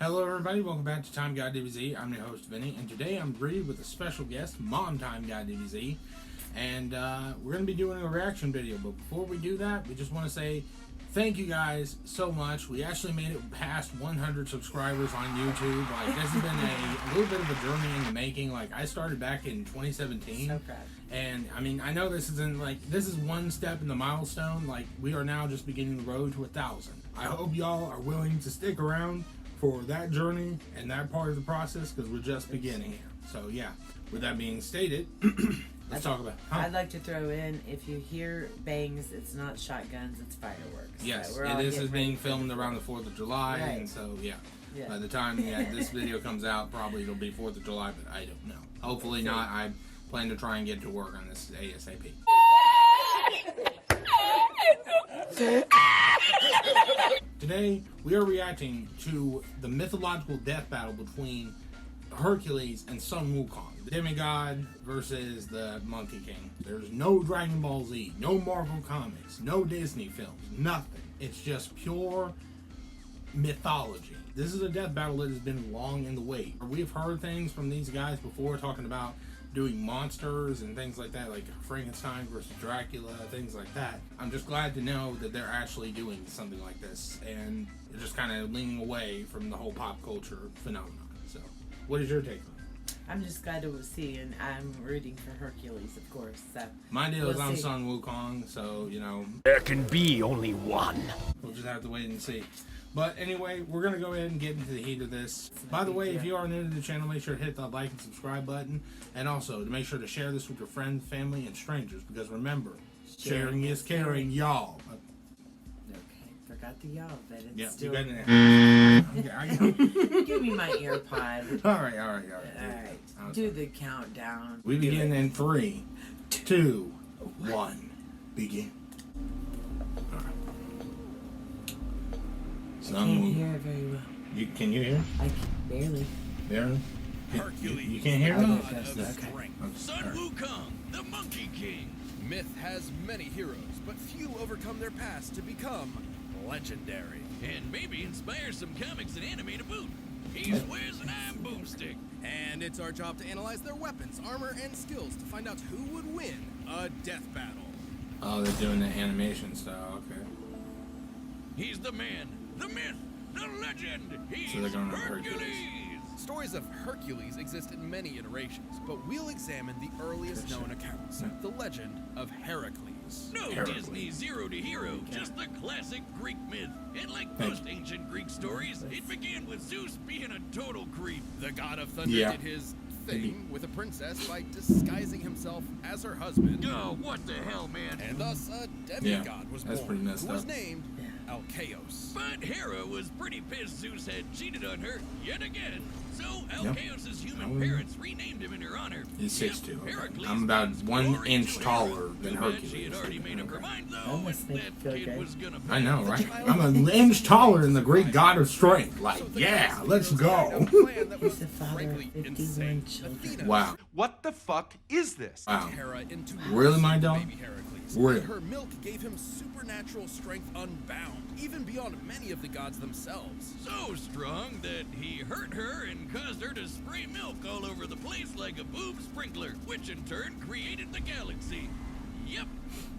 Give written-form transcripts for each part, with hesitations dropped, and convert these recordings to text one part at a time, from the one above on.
Hello everybody, welcome back to Time Guide DBZ. I'm your host Vinny, and today I'm greeted with a special guest, Mom Time Guide DBZ. And we're going to be doing a reaction video, but before we do that, we just want to say thank you guys so much. We actually made it past 100 subscribers on YouTube. Like, this has been a little bit of a journey in the making. Like, I started back in 2017. So proud. And, I mean, I know this isn't, like, this is one step in the milestone. Like, we are now just beginning the road to 1,000. I hope y'all are willing to stick around for that journey and that part of the process, because we're just beginning here. So, yeah, with that being stated, let's talk about it. I'd like to throw in, if you hear bangs, it's not shotguns, it's fireworks. Yes, so this is being filmed around the 4th of July, right. And so, yeah. By the time this video comes out, probably it'll be 4th of July, but I don't know. Hopefully not. I plan to try and get to work on this ASAP. Today, we are reacting to the mythological death battle between Hercules and Sun Wukong, the demigod versus the Monkey King. There's no Dragon Ball Z, no Marvel Comics, no Disney films, nothing. It's just pure mythology. This is a death battle that has been long in the wait. We've heard things from these guys before talking about doing monsters and things like that, like Frankenstein versus Dracula, things like that. I'm just glad to know that they're actually doing something like this, and they're just kind of leaning away from the whole pop culture phenomenon. So, what is your take on it? I'm just glad to see, and I'm rooting for Hercules, of course. So my deal is I'm Sun Wukong, so, you know, there can be only one. We'll just have to wait and see. But anyway, we're going to go ahead and get into the heat of this. By the way, if you are new to the channel, make sure to hit that like and subscribe button. And also, to make sure to share this with your friends, family, and strangers. Because remember, sharing is caring, y'all. Okay, forgot the y'all, but it's yeah, still... you got it. Give me my ear pod. All right. Alright, do the countdown. We begin in 3, 2, 1. Begin. I can't hear it very well. Can you hear? I can barely. Barely? Hercules, you can't hear him? Okay. Sun Wukong, the Monkey King. Myth has many heroes, but few overcome their past to become legendary. And maybe inspire some comics and anime to boot. He's Wiz and I'm Boomstick. And it's our job to analyze their weapons, armor, and skills to find out who would win a death battle. Oh, they're doing the animation style, okay. He's the man, the myth, the legend. He's So they're going to Hercules. Stories of Hercules exist in many iterations, but we'll examine the earliest known accounts, the legend of Heracles. No Disney zero to hero, just the classic Greek myth. And like most ancient Greek stories, it began with Zeus being a total creep. The god of thunder did his thing with a princess by disguising himself as her husband. Oh, what the hell, man? And thus a demigod was born, pretty messed who was up. named Alcaeus. But Hera was pretty pissed Zeus had cheated on her yet again. So Alcaeus' human parents renamed him in her honor. He's 6'2". Heracles I'm about 1 inch taller than Hercules. She had already made up her mind, though, that kid was gonna I know, right? I'm an inch taller than the great god of strength. Like, yeah, let's go. He's the father of 51 children. Wow. What the fuck is this? Wow. Hera into Really, my dog? baby Heracles. Really? Her milk gave him supernatural strength unbound, even beyond many of the gods themselves. so strong that he hurt her and caused her to spray milk all over the place like a boob sprinkler, which in turn created the galaxy. Yep,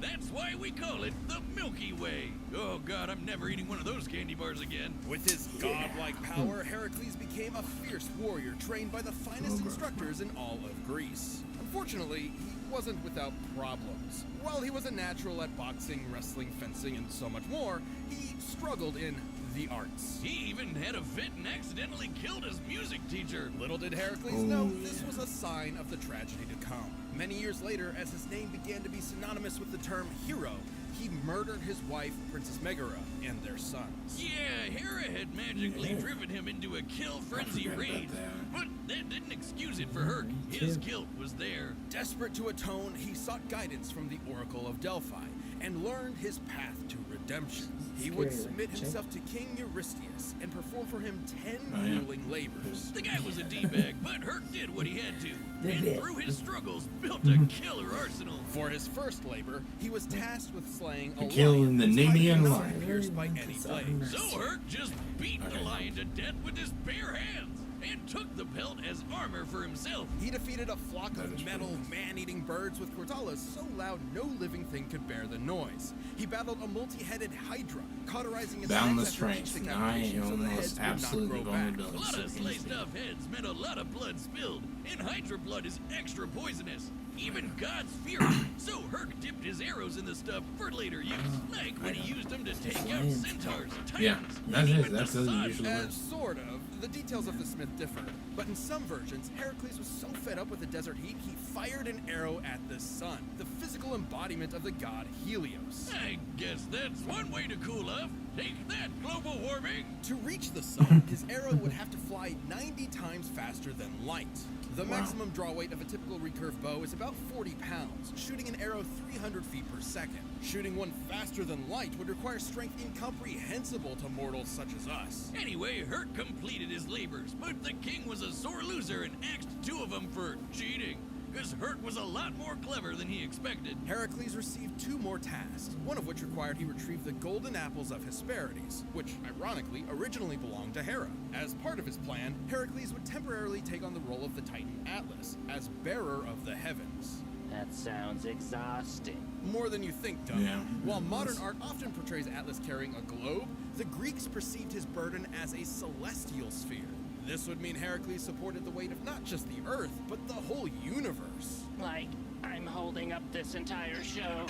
that's why we call it the Milky Way. Oh god, I'm never eating one of those candy bars again. With his godlike power, Heracles became a fierce warrior trained by the finest instructors in all of Greece. Unfortunately, he wasn't without problems. While he was a natural at boxing, wrestling, fencing, and so much more, he struggled in the arts. He even had a fit and accidentally killed his music teacher. Little did Heracles know this was a sign of the tragedy to come. Many years later, as his name began to be synonymous with the term hero, he murdered his wife, Princess Megara, and their sons. Yeah, Hera had magically driven him into a kill frenzy rage, but that didn't excuse it for Herc. His guilt was there. Desperate to atone, he sought guidance from the Oracle of Delphi and learned his path to redemption. He would submit himself to King Eurystheus and perform for him 10 grueling labors There's- The guy was a D-bag, but Herc did what he had to, and bit. through his struggles, built a killer arsenal. For his first labor, he was tasked with slaying a Killing lion the whose hide Nemean could not lion. be pierced by any blade. So Herc just beat the Okay. lion to death with his bare hands, and took the pelt as armor for himself. He defeated a flock That is of metal, man-eating birds with cortalas so loud no living thing could bear the noise. He battled a multi-headed hydra, cauterizing its Boundless legs after each strength, 9 decapitation so the heads almost would not absolutely grow back. A lot of vulnerability. sliced off heads meant a lot of blood spilled, and Hydra blood is extra poisonous. Even gods fear it, so Herc dipped his arrows in the stuff for later use, like when he used them to take out centaurs, titans, Yeah, and that's it. even That's the the sun. usual word. Sort of. The details of the smith differ. But in some versions, Heracles was so fed up with the desert heat, he fired an arrow at the sun, the physical embodiment of the god Helios. I guess that's one way to cool off. Take that, global warming! To reach the sun, his arrow would have to fly 90 times faster than light. The Wow. maximum draw weight of a typical recurve bow is about 40 pounds, shooting an arrow 300 feet per second. Shooting one faster than light would require strength incomprehensible to mortals such as us. Anyway, Herc completed his labors, but the king was a sore loser and axed 2 of them for cheating. Because Herc was a lot more clever than he expected. Heracles received 2 more tasks, one of which required he retrieve the golden apples of Hesperides, which, ironically, originally belonged to Hera. As part of his plan, Heracles would temporarily take on the role of the Titan Atlas, as bearer of the heavens. That sounds exhausting. More than you think, Doug. Yeah. While modern art often portrays Atlas carrying a globe, the Greeks perceived his burden as a celestial sphere. This would mean Heracles supported the weight of not just the Earth, but the whole universe. Like, I'm holding up this entire show.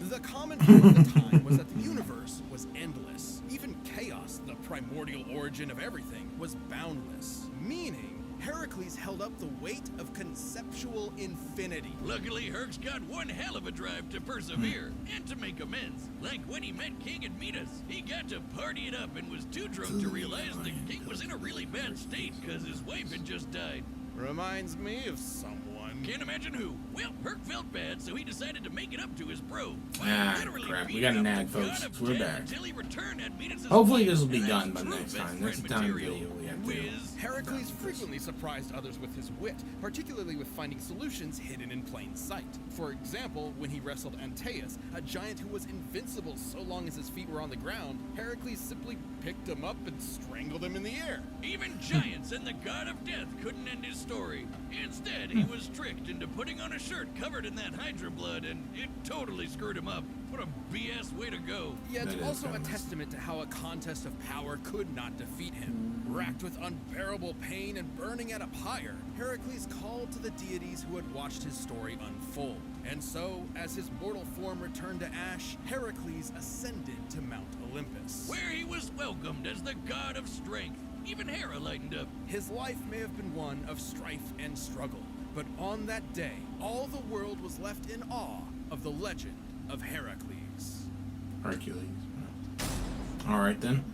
The common view of the time was that the universe was endless. Even chaos, the primordial origin of everything, was boundless. Meaning, Heracles held up the weight of conceptual infinity. Luckily, Herc's got one hell of a drive to persevere and to make amends. Like when he met King at Midas, he got to party it up and was too drunk to realize the king was in a really bad state because his wife had just died. Reminds me of someone. Can't imagine who. Well, Herc felt bad, so he decided to make it up to his bro. Crap, we got an ad, folks. We're back. Until he returned at Midas's Hopefully wife, this will be and done that's by true next best time. Next friend time material. video we have to. Whiz. Heracles frequently surprised others with his wit, particularly with finding solutions hidden in plain sight. For example, when he wrestled Antaeus, a giant who was invincible so long as his feet were on the ground, Heracles simply picked him up and strangled him in the air. Even giants and the god of death couldn't end his story. Instead, he was tricked into putting on a shirt covered in that Hydra blood, and it totally screwed him up. What a BS way to go. Yet That is also a kinda messed testament to how a contest of power could not defeat him. Racked with unbearable pain and burning at a pyre, Heracles called to the deities who had watched his story unfold. And so, as his mortal form returned to ash, Heracles ascended to Mount Olympus. Where he was welcomed as the god of strength. Even Hera lightened up. His life may have been one of strife and struggle, but on that day, all the world was left in awe of the legend of Heracles. Hercules. Alright then.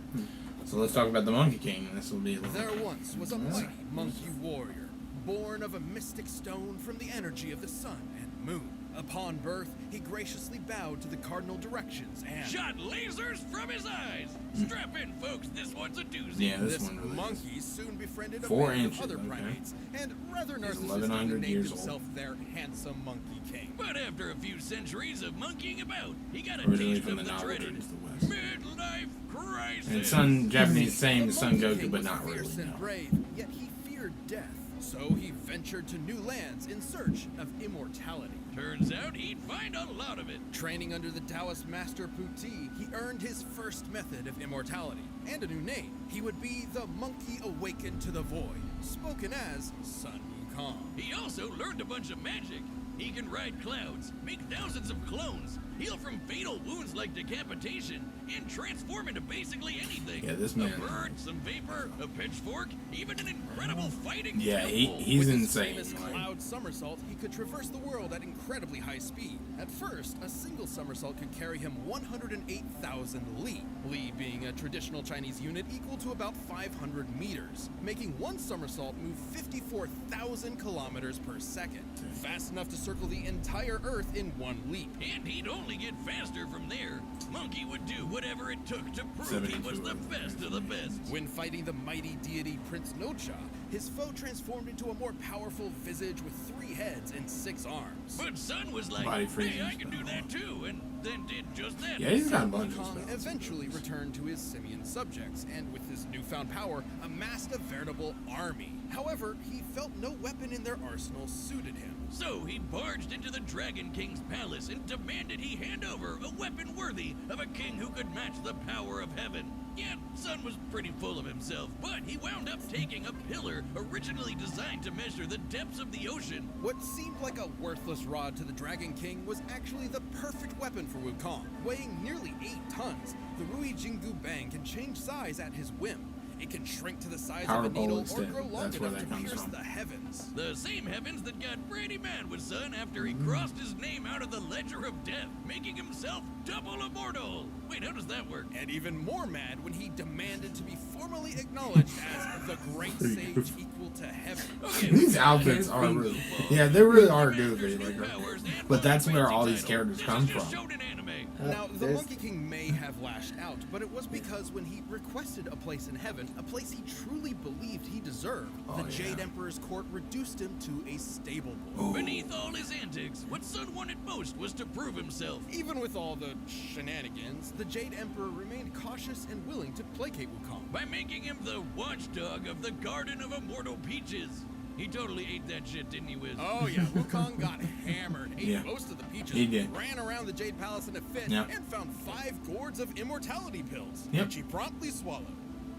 So let's talk about the Monkey King. This will be a little... There once was a mighty monkey warrior, born of a mystic stone from the energy of the sun and moon. Upon birth, he graciously bowed to the cardinal directions and... Shot lasers from his eyes. Strap in, folks. This one's a doozy. Yeah, this This one really is. monkey soon befriended a 4 band inches, of other okay. primates, and rather He's narcissistically 1100 named years old. himself their handsome monkey king. But after a few centuries of monkeying about, he got a Originally taste from of the the novel dreaded Journeys to the West. midlife crisis. And Son Japanese same The as Son Monkey Goku, King but was not really. fierce and No. brave, yet he feared death. So he ventured to new lands in search of immortality. Turns out he'd find a lot of it. Training under the Taoist master Puti, he earned his first method of immortality and a new name. He would be the Monkey Awakened to the Void, spoken as Sun Wukong. He also learned a bunch of magic. He can ride clouds, make thousands of clones, heal from fatal wounds like decapitation, and transform into basically anything. Yeah, this man- A bird, some vapor, a pitchfork, even an incredible fighting Yeah, temple. he's With his insane. famous Like, cloud somersault, he could traverse the world at incredibly high speed. At first, a single somersault could carry him 108,000 li, li being a traditional Chinese unit equal to about 500 meters, making one somersault move 54,000 kilometers per second, fast enough to circle the entire Earth in one leap. And he'd only only get faster from there. Monkey would do whatever it took to prove he was the best of the best. When fighting the mighty deity Prince Nocha, his foe transformed into a more powerful visage with 3 heads and 6 arms. But Sun was like, Body hey, freezing I can do that too, and then did just that. Yeah, he's got a bunch of Wukong spells. eventually returned to his simian subjects, and with his newfound power, amassed a veritable army. However, he felt no weapon in their arsenal suited him. So he barged into the Dragon King's palace and demanded he hand over a weapon worthy of a king who could match the power of heaven. Yeah, Sun was pretty full of himself, but he wound up taking a pillar originally designed to measure the depths of the ocean. What seemed like a worthless rod to the Dragon King was actually the perfect weapon for Wukong. Weighing nearly 8 tons, the Rui Jingu Bang can change size at his whim. It can shrink to the size of a needle or grow long enough to pierce the heavens. The same heavens that got pretty mad with Sun after he crossed his name out of the Ledger of Death, making himself double immortal. Wait, how does that work? And even more mad when he demanded to be formally acknowledged as the great sage equal to heaven. Okay, These outfits are really, yeah, they really are goofy. Like, powers and but that's where all fancy these title. characters This come is just from. shown in anime. Now, the Monkey King may have lashed out, but it was because when he requested a place in heaven, a place he truly believed he deserved, the Jade Emperor's court reduced him to a stable boy. Beneath all his antics, what Sun wanted most was to prove himself. Even with all the shenanigans, the Jade Emperor remained cautious and willing to placate Wukong. By making him the watchdog of the Garden of Immortal Peaches. He totally ate that shit, didn't he, Wiz? Oh yeah, Wukong got hammered, ate most of the peaches, He did. ran around the Jade Palace in a fit, Yep. and found 5 gourds of immortality pills, Yep. which he promptly swallowed.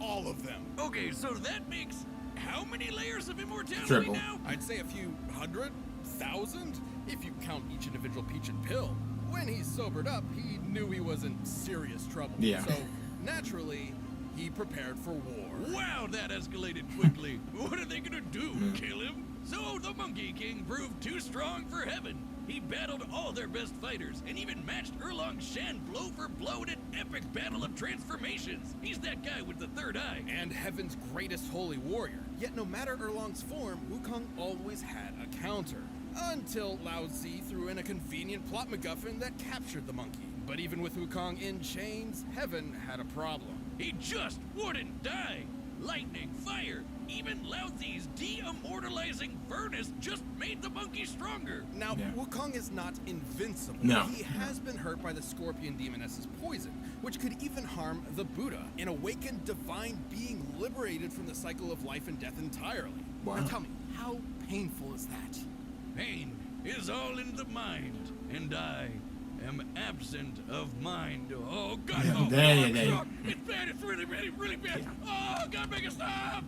All of them. Okay, so that makes how many layers of immortality Triple. now? I'd say a few 100,000 if you count each individual peach and pill. When he sobered up, he knew he was in serious trouble. Yeah. So, naturally, he prepared for war. Wow, that escalated quickly. What are they gonna do? Kill him? So the Monkey King proved too strong for heaven. He battled all their best fighters and even matched Erlong Shen blow for blow in an epic battle of transformations. He's that guy with the third eye. And heaven's greatest holy warrior. Yet no matter Erlong's form, Wukong always had a counter. Until Lao Tzu threw in a convenient plot MacGuffin that captured the monkey. But even with Wukong in chains, heaven had a problem. He just wouldn't die. Lightning, fire, even Lao Tzu's de-immortalizing furnace just made the monkey stronger. Now, Wukong is not invincible. No. He has been hurt by the scorpion demoness's poison, which could even harm the Buddha, an awakened divine being liberated from the cycle of life and death entirely. Wow. Now tell me, how painful is that? Pain is all in the mind, and I am absent of mind. Oh, God, Yeah, oh, there God, you go. it's bad, it's really, really, really bad. Oh, God, make it stop!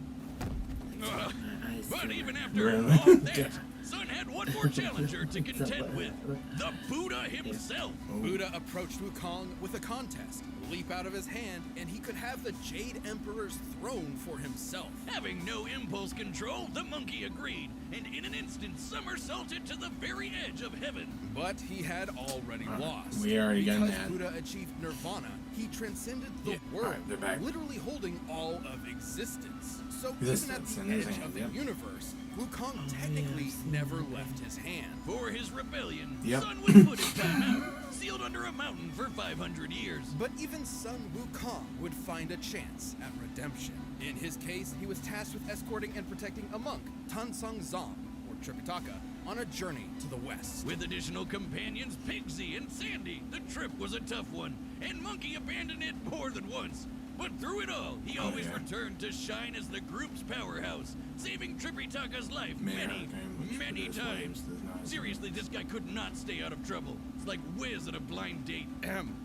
But even after Really? all that, Sun had one more challenger to contend with, the Buddha himself. Buddha approached Wukong with a contest. Leap out of his hand, and he could have the Jade Emperor's throne for himself. Having no impulse control, the monkey agreed, and in an instant somersaulted to the very edge of heaven. But he had already lost. We already got because that. Buddha achieved nirvana, he transcended the Yeah, world, alright, they're back. literally holding all of existence. So Existence even in at his the edge hand, of the yep. universe, Wukong technically never left his hand. For his rebellion, Yep. Sun was put in timeout, sealed under a mountain for 500 years. But even son Wukong would find a chance at redemption. In his case, he was tasked with escorting and protecting a monk, Tansong Zong, or Tripitaka, on a journey to the west. With additional companions, Pigsy and Sandy, the trip was a tough one, and Monkey abandoned it more than once. But through it all, he always returned to shine as the group's powerhouse, saving Tripitaka's life many times. Seriously, this guy could not stay out of trouble. It's like Wiz at a blind date.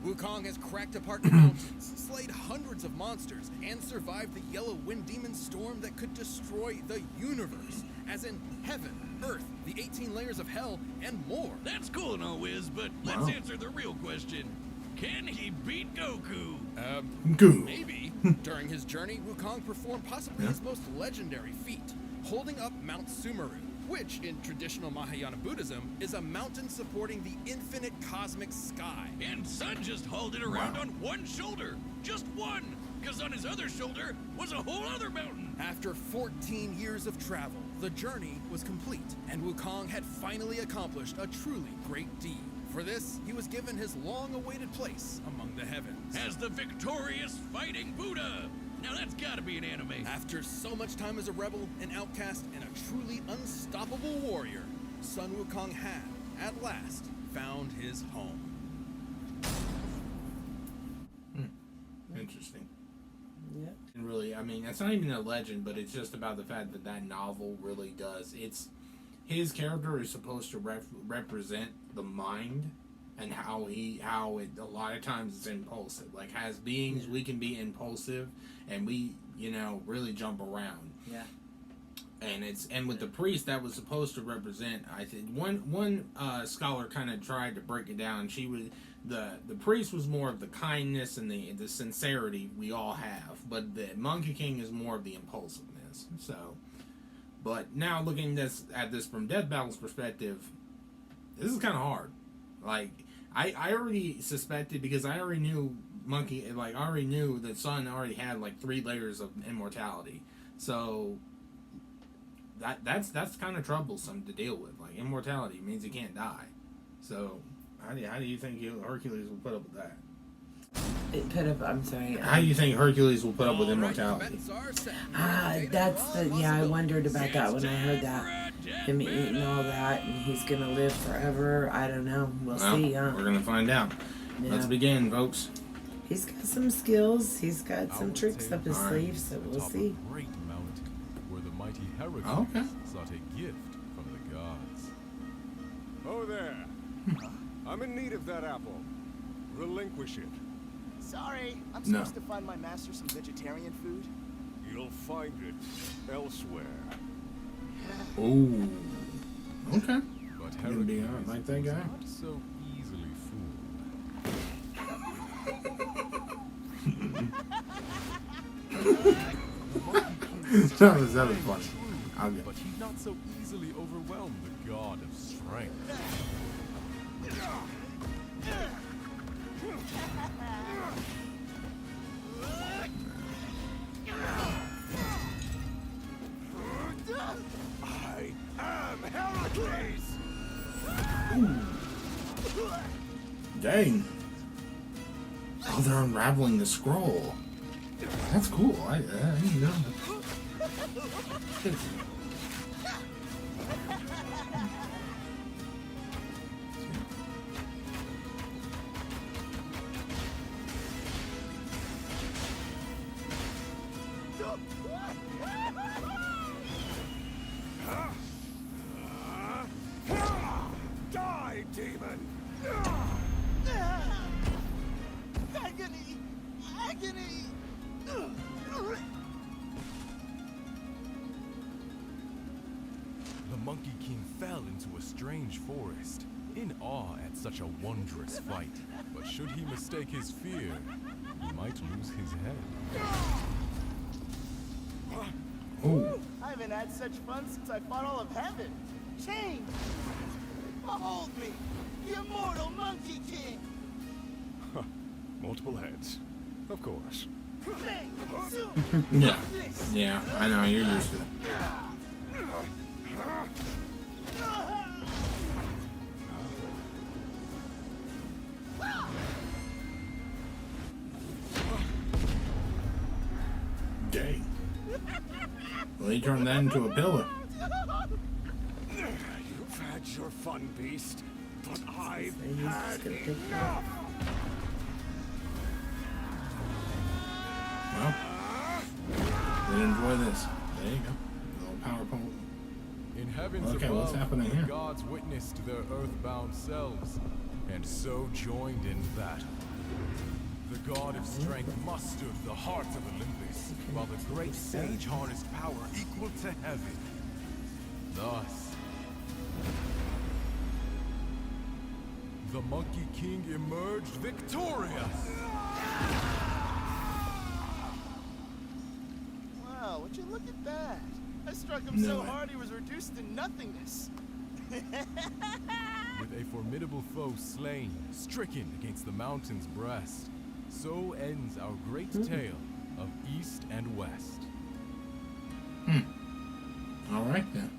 Wukong has cracked apart the mountains, slayed hundreds of monsters, and survived the yellow wind demon storm that could destroy the universe, as in heaven, earth, the 18 layers of hell, and more. That's cool and all, Wiz, but let's answer the real question. Can he beat Goku? Goo. Maybe. During his journey, Wukong performed possibly his most legendary feat, holding up Mount Sumeru, which, in traditional Mahayana Buddhism, is a mountain supporting the infinite cosmic sky. And Sun just hauled it around on one shoulder. Just one. Because on his other shoulder was a whole other mountain. After 14 years of travel, the journey was complete, and Wukong had finally accomplished a truly great deed. For this, he was given his long-awaited place among the heavens. As the victorious fighting Buddha. Now that's gotta be an anime. After so much time as a rebel, an outcast, and a truly unstoppable warrior, Sun Wukong had, at last, found his home. Interesting. Yeah. And really, I mean, it's not even a legend, but it's just about the fact that that novel really does. It's his character is supposed to represent the mind and how it a lot of times is impulsive. Like, as beings, we can be impulsive and we, really jump around. Yeah. And with the priest, that was supposed to represent. I think one scholar kind of tried to break it down. She was the priest was more of the kindness and the sincerity we all have, but the Monkey King is more of the impulsiveness. So, but now looking at this from Death Battle's perspective, this is kind of hard. Like, I already suspected, because I already knew I already knew that Sun already had like 3 layers of immortality. So that's kind of troublesome to deal with. Like, immortality means you can't die. So how do you think Hercules will put up with that? I'm sorry. How do you think Hercules will put up with All right, immortality? bets are set. I wondered about that when I heard that. Him eating all that, and he's gonna live forever. I don't know. We'll see, huh? We're gonna find out. Yeah. Let's begin, folks. He's got some skills. He's got some tricks up his All right. sleeve, so we'll see. Great mountain, where the mighty Hercules Oh, okay. sought a gift from the gods. Oh there. I'm in need of that apple. Relinquish it. Sorry, I'm No. supposed to find my master some vegetarian food. You'll find it elsewhere. Ooh. Okay. But You gonna be Hercules like that was guy? not so easily fooled. that was funny. I'll get. But he not so easily overwhelmed the god of strength. I am Hercules! Dang. Oh, they're unraveling the scroll. That's cool. I didn't know. Die, demon! Agony! Agony! The Monkey King fell into a strange forest, in awe at such a wondrous fight. But should he mistake his fear, he might lose his head. Ooh. I haven't had such fun since I fought all of heaven. Change! Behold me, the immortal Monkey King! Multiple heads. Of course. Bang! Zoom! Yeah. This! Yeah, I know. You're used to it. Dang. Well, he turned that into a pillar. You've had your fun, beast, but I've And he's had just gonna take enough! Well, we enjoy this. There you go. A little power pole. In heavens Okay, above, what's happening the here? gods witnessed their earthbound selves, and so joined in battle. The god of strength mustered the heart of Olympus, while the great sage harnessed power equal to heaven. Thus, the Monkey King emerged victorious. Wow, would you look at that? I struck him No so way. hard he was reduced to nothingness. With a formidable foe slain, stricken against the mountain's breast, so ends our great tale of East and West. All right then.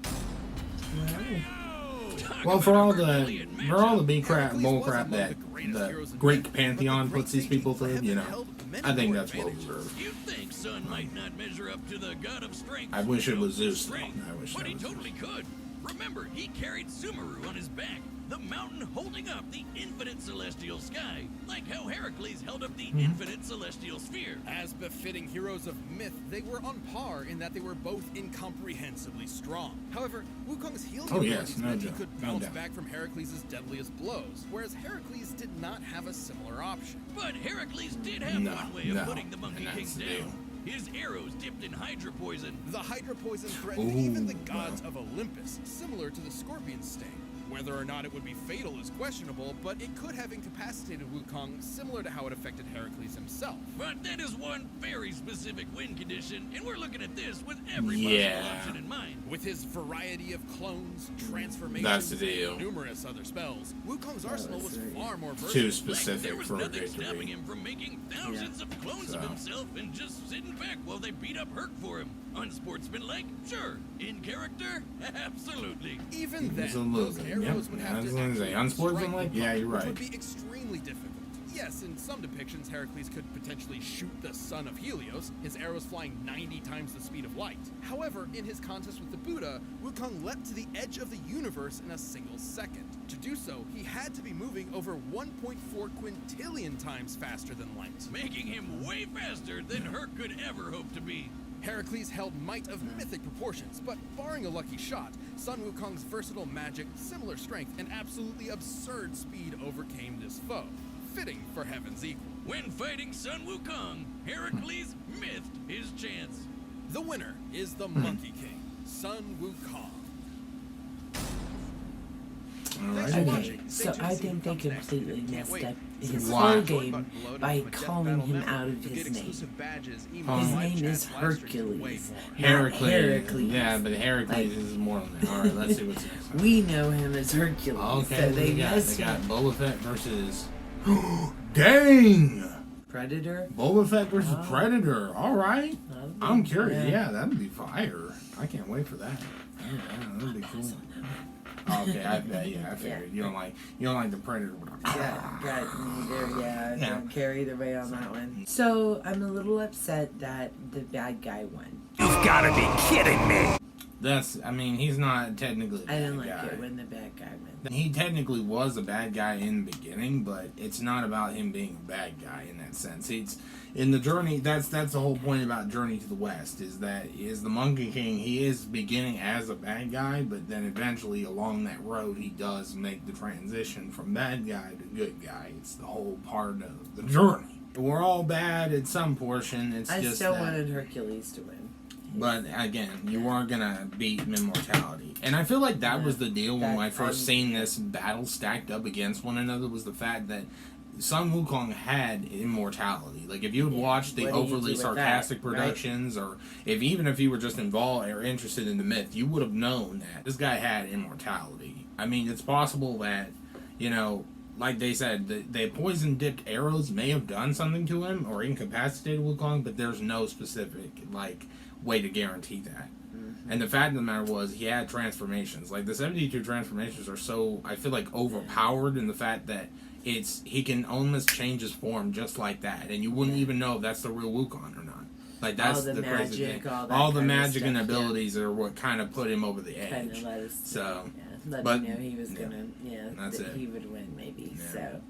Alright. Oh, Well, for all the B crap, bull crap that the Greek pantheon puts these people through, you know, I think that's well deserved. You think Sun might not measure up to the god of strength? I wish it was Zeus, though. Strength, I wish but that he was totally could. Remember, he carried Sumeru on his back, the mountain holding up the infinite celestial sky, like how Hercules held up the infinite celestial sphere. As befitting heroes of myth, they were on par in that they were both incomprehensibly strong. However, Wukong's healing abilities meant he could bounce back from Hercules' deadliest blows, whereas Hercules did not have a similar option. But Hercules did have one way of putting the Monkey King down. His arrows dipped in Hydra poison. The Hydra poison threatened even the gods of Olympus, similar to the scorpion sting. Whether or not it would be fatal is questionable, but it could have incapacitated Wukong, similar to how it affected Hercules himself. But that is one very specific win condition, and we're looking at this with every possible option in mind. With his variety of clones, transformations, and numerous other spells, Wukong's arsenal was far more versatile. Too specific there was for nothing victory. stopping him from making thousands of clones of himself and just sitting back while they beat up Herc for him. Unsportsmanlike? Sure. In character? Absolutely. Even then, those arrows would have to unsportsmanlike? Yeah, you're right. Which would be extremely difficult. Yes, in some depictions, Heracles could potentially shoot the son of Helios, his arrows flying 90 times the speed of light. However, in his contest with the Buddha, Wukong leapt to the edge of the universe in a single second. To do so, he had to be moving over 1.4 quintillion times faster than light, making him way faster than Herc could ever hope to be. Heracles held might of mythic proportions, but barring a lucky shot, Sun Wukong's versatile magic, similar strength, and absolutely absurd speed overcame this foe. Fitting for heaven's equal. When fighting Sun Wukong, Heracles missed his chance. The winner is the Monkey King, Sun Wukong. Okay, so I think they completely messed up his whole game by calling him out of his name. His name is Hercules. Heracles. Yeah, but Heracles is more than that. Alright, let's see what's next. We know him as Hercules. Okay, so they got Boba Fett versus... Dang! Predator? Boba Fett versus Predator. Alright. I'm curious. Yeah, that'd be fire. I can't wait for that. Yeah, that'd be cool. Okay, I figured. You don't like the Predator. I don't care either way on that one. So I'm a little upset that the bad guy won. You've got to be kidding me. He's not technically a bad guy. I didn't like it when the bad guy won. He technically was a bad guy in the beginning, but it's not about him being a bad guy in that sense. It's in the journey. That's the whole point about Journey to the West is that the Monkey King. He is beginning as a bad guy, but then eventually along that road he does make the transition from bad guy to good guy. It's the whole part of the journey. We're all bad at some portion. I still wanted Hercules to win. But again, you are gonna beat immortality, and I feel like that was the deal when I first seen this battle stacked up against one another. Was the fact that Sun Wukong had immortality. Like if you had watched the overly sarcastic productions, or even if you were just involved or interested in the myth, you would have known that this guy had immortality. I mean, it's possible that like they said, the poison-dipped arrows may have done something to him or incapacitated Wukong, but there's no specific way to guarantee that. And the fact of the matter was, he had transformations. Like the 72 transformations are so, I feel like, overpowered in the fact that he can almost change his form just like that, and you wouldn't even know if that's the real Wukong or not. Like that's the crazy thing. All the magic and abilities are what kind of put him over the edge. Kind of let us, but you know he was gonna, that's it. He would win maybe. Yeah. So.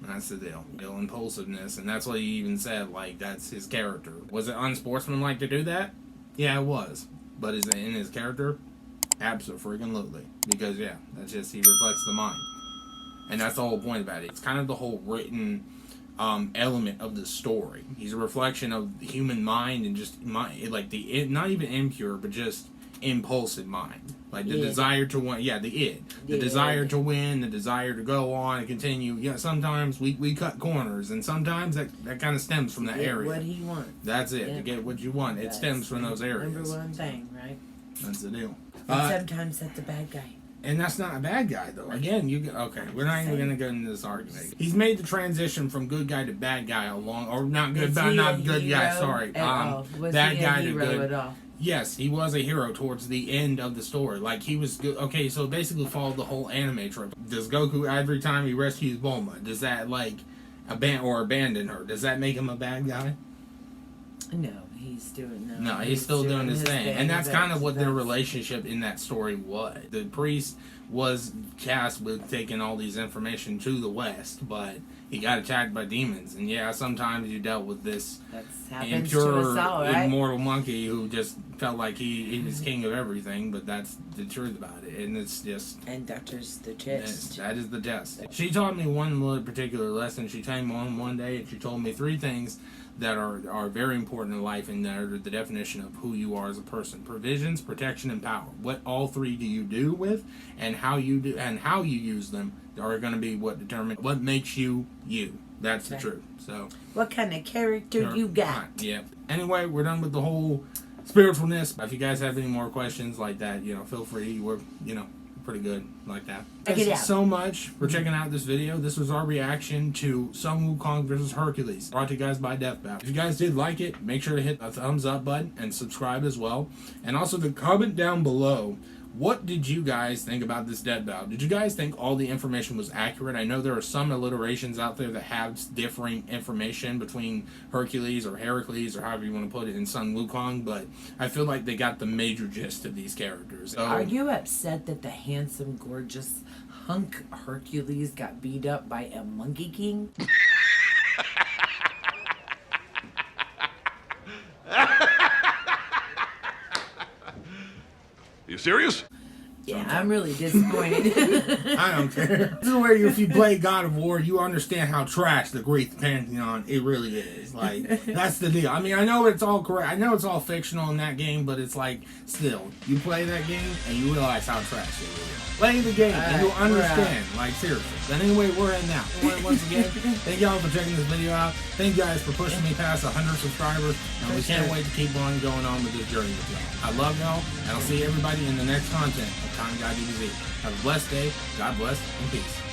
That's the deal. Impulsiveness, and that's what he even said. Like that's his character. Was it unsportsmanlike to do that? Yeah, it was. But is it in his character? Absolutely. Because that's just he reflects the mind, and that's the whole point about it. It's kind of the whole written element of the story. He's a reflection of the human mind and just mind, like not even impure, but just impulsive mind. Like the desire to win, the desire to win, the desire to go on and continue. Yeah, sometimes we cut corners, and sometimes that kind of stems from that area. What he wants. That's it. To get what you want, it stems from those areas. Number one thing, right? That's the deal. And sometimes that's a bad guy. And that's not a bad guy, though. Again, we're not even going to get into this argument. He's made the transition from good guy to bad guy not good guy, sorry. Was bad he guy a to hero good. at all? yes, he was a hero towards the end of the story. Like, he was good. Okay, so it basically followed the whole anime trope. Does Goku, every time he rescues Bulma, does that, like, abandon her? Does that make him a bad guy? No, he's doing No, he's still doing his thing. And that's kind of what their relationship in that story was. The priest was tasked with taking all these information to the West, but he got attacked by demons. And yeah, sometimes you dealt with this impure, right? immortal monkey who just felt like he was king of everything, but that's the truth about it. And it's just... And Doctor's the test. That is the test. She taught me one particular lesson. She came on one day and she told me 3 things that are very important in life, and that are the definition of who you are as a person: provisions, protection, and power. What all 3 do you do with, and how you use them are going to be what determine what makes you you. That's the truth. So, what kind of character you got? Yeah. Anyway, we're done with the whole spiritualness. If you guys have any more questions like that, feel free. We're pretty good like that. Thank you so much for checking out this video. This was our reaction to Sun Wukong versus Hercules, brought to you guys by Death Battle. If you guys did like it, make sure to hit the thumbs up button and subscribe as well. And also to comment down below, what did you guys think about this death battle? Did you guys think all the information was accurate? I know there are some alliterations out there that have differing information between Hercules or Heracles or however you want to put it in Sun Wukong, but I feel like they got the major gist of these characters. So, are you upset that the handsome, gorgeous hunk Hercules got beat up by a monkey king? You serious? Yeah, I'm really disappointed. I don't care. This is where if you play God of War, you understand how trash the Greek pantheon it really is. Like, that's the deal. I mean, I know it's all correct. I know it's all fictional in that game, but it's like, still, you play that game and you realize how trash it really is. Play the game and you'll understand. Like, seriously. But anyway, we're in now. Once again, thank y'all for checking this video out. Thank you guys for pushing me past 100 subscribers. And we can't wait to keep on going on with this journey with y'all. I love y'all, and I'll see everybody in the next content of Time Guy DBZ. Have a blessed day. God bless, and peace.